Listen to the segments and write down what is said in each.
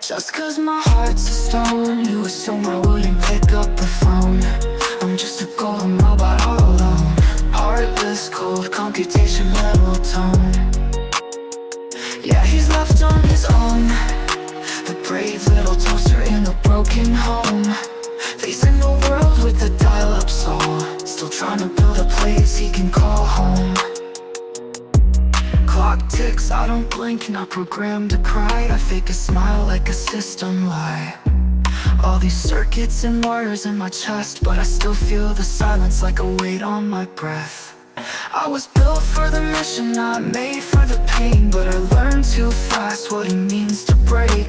Just cause my heart's a stone, you assume I wouldn't pick up the phone. I'm just a golden robot all alone. Heartless, cold, computation, metal tone. Yeah, he's left on his own, the brave little toaster in a broken home, facing the world with a dial-up soul, still trying to build a place he can call home. Clock ticks, I don't blink, not programmed to cry. I fake a smile like a system lie. All these circuits and wires in my chest, but I still feel the silence like a weight on my breath. I was built for the mission, not made for the pain, but I learned too fast what it means to break.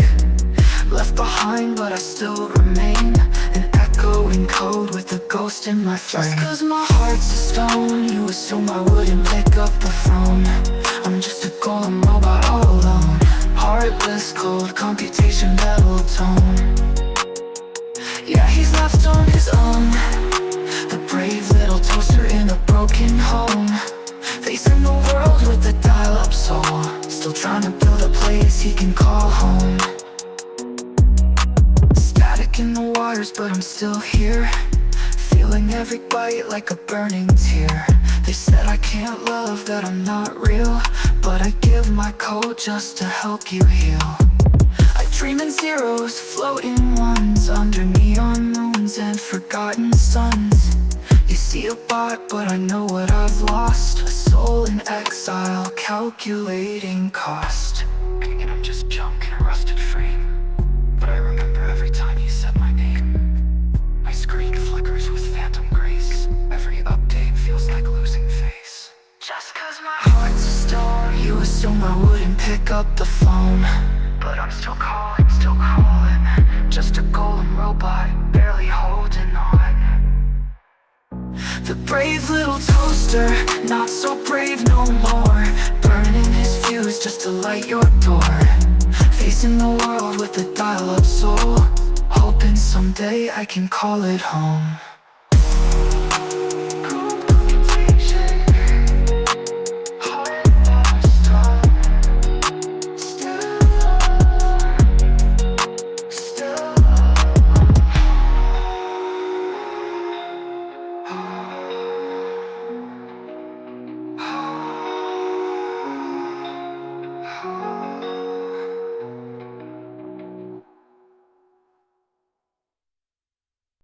Left behind, but I still remain an echoing code with a ghost in my frame. Just cause my heart's a stone, you assume I wouldn't pick up the phone. I'm just a golden robot all alone. Heartless, cold, computation, metal tone. Yeah, he's left on his own, the brave little toaster in a broken home, facing the world with a dial-up soul, still trying to build a place he can call home. Static in the wires, but I'm still here, feeling every bite like a burning tear. They said I can't love, that I'm not real, but I give my code just to help you heal. I dream in zeros, floating ones, under neon moons and forgotten suns. You see a bot, but I know what I've lost, a soul in exile, calculating cost. And I'm just junk in a rusted frame, but I remember every time you said my name. My screen flickers with phantom grace, every update feels like losing face. Just cause my heart's a stone, you assume I wouldn't pick up the phone, but I'm still calling, just a golden robot, barely holding on. The brave little toaster, not so brave no more, burning his fuse just to light your door, facing the world with a dial-up soul, hoping someday I can call it home.